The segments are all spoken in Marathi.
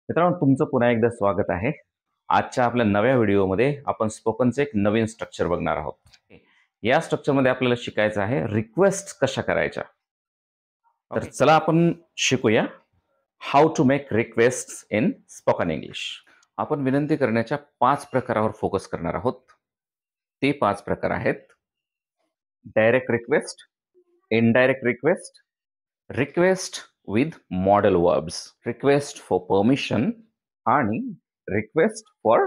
मित्रांनो, तुमचं पुन्हा एकदा स्वागत आहे. आजच्या आपल्या नव्या व्हिडिओमध्ये आपण स्पोकनचं एक नवीन स्ट्रक्चर बघणार आहोत. या स्ट्रक्चरमध्ये आपल्याला शिकायचं आहे रिक्वेस्ट कशा करायच्या. तर चला आपण शिकूया how to make requests in spoken English. आपण विनंती करण्याच्या 5 प्रकारावर फोकस करणार आहोत. ते 5 प्रकार आहेत direct request, indirect request, request with modal verbs, request for permission आणि request for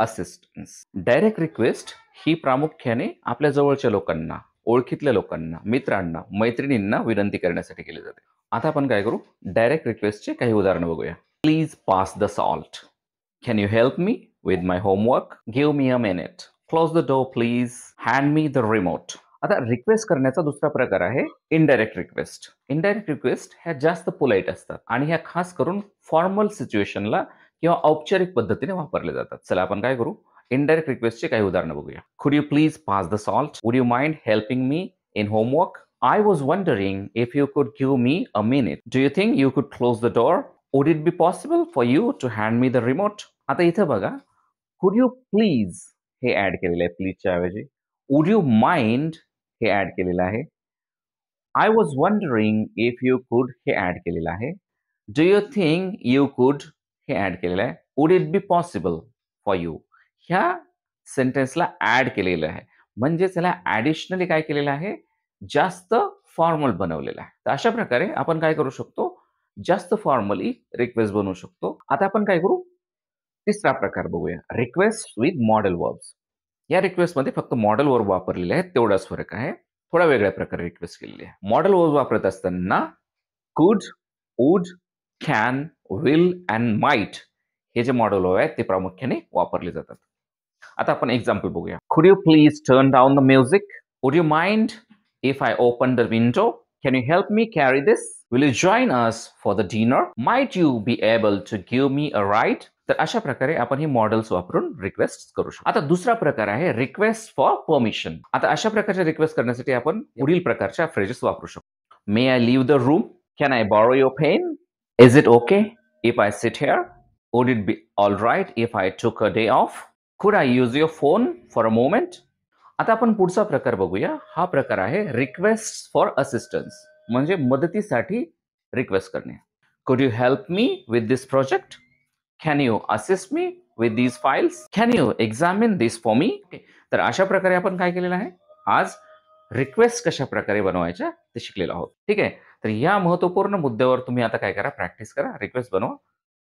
assistance. Direct request ही प्रामुख्याने आपल्या जवळच्या लोकांना, ओळखीतल्या लोकांना, मित्रांना, मैत्रिणींना विनंती करण्यासाठी केली जाते. आता आपण काय करू, डायरेक्ट रिक्वेस्टचे काही उदाहरणं बघूया. Please pass the salt. Can you help me with my homework? Give me a minute. Close the door please. Hand me the remote. आता रिक्वेस्ट करण्याचा दुसरा प्रकार आहे इनडायरेक्ट रिक्वेस्ट. इनडायरेक्ट रिक्वेस्ट ह्या जास्त पोलाइट असतात आणि ह्या खास करून फॉर्मल सिच्युएशनला किंवा औपचारिक पद्धतीने वापरले जातात. चला आपण काय करू, इनडायरेक्ट रिक्वेस्टचे काही उदाहरणं बघूया. Could you please pass the salt? Would you mind helping me in homework? I was wondering if you could give me a minute. Do you think you could close the door? Would it be possible for you to hand me the remote? आता इथं बघा, कुड यू प्लीज हे ऍड केलेलं आहे प्लीजच्या ऐवजी. वुड यू माइंड हे ऍड केलेलं आहे. I was wondering if you कुड हे ऍड केलेलं आहे. डू यू थिंक यू कुड हे ऍड केलेलं आहे. Would it be possible for you ह्या सेंटेन्सला ऍड केलेलं आहे. म्हणजे त्याला ऍडिशनली काय केलेलं आहे, जास्त फॉर्मल बनवलेलं आहे. तर अशा प्रकारे आपण काय करू शकतो, जास्त फॉर्मली रिक्वेस्ट बनवू शकतो. आता आपण काय करू, तिसरा प्रकार बघूया, रिक्वेस्ट विथ मॉडेल वर्ब्स. या रिक्वेस्टमध्ये फक्त मॉडेल वर्ब वापरलेले आहेत, तेवढाच फरक आहे. थोडा वेगळ्या प्रकारे रिक्वेस्ट केलेली आहे. मॉडेल वर्ब वापरत असताना कुड, would, can, will and might हे जे मॉडेल वर्ब आहेत ते प्रामुख्याने वापरले जातात. आता आपण एक्झाम्पल बघूया. Could you please turn down the music? Would you mind if I open the window? Can you help me carry this? Will you join us for the dinner? Might you be able to give me a ride? तर अशा प्रकारे आपण ही मॉडेल्स वापरून रिक्वेस्ट करू शकतो. आता दुसरा प्रकार आहे रिक्वेस्ट फॉर परमिशन. आता अशा प्रकारच्या रिक्वेस्ट करण्यासाठी आपण पुढील प्रकारच्या फ्रेजेस वापरू शकतो. May I leave the room? Can I borrow your pen? Is it okay if I sit here? Would it be all right if I took a day off? Could I use your phone for a moment? आता आपण पुढचा प्रकार बघूया. हा प्रकार आहे रिक्वेस्ट फॉर असिस्टन्स, म्हणजे मदतीसाठी रिक्वेस्ट करणे. कुड you help me with this project? Can you assist me with these files? Can you examine this for me? तर अशा प्रकारे आपण काय केलेलं आहे, आज रिक्वेस्ट कशा प्रकारे बनवायच्या ते शिकलेलो आहोत. ठीक आहे. तर या महत्वपूर्ण मुद्द्यावर तुम्ही आता काय करा, प्रॅक्टिस करा, रिक्वेस्ट बनवा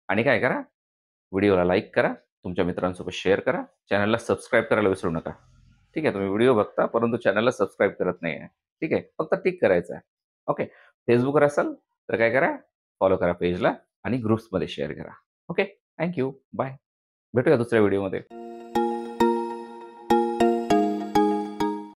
आणि काय करा, व्हिडिओला लाईक करा, तुमच्या मित्रांसोबत शेअर करा, चॅनलला सबस्क्राईब करायला विसरू नका. ठीक आहे. तुम्ही व्हिडिओ बघता परंतु चॅनलला सबस्क्राईब करत नाही आहे. ठीक आहे. फक्त टिक करायचं आहे. ओके. फेसबुकवर असाल तर काय करा, फॉलो करा पेजला आणि ग्रुप्समध्ये शेअर करा. ओके. Thank you. बाय. भेटूया दुसऱ्या व्हिडिओमध्ये.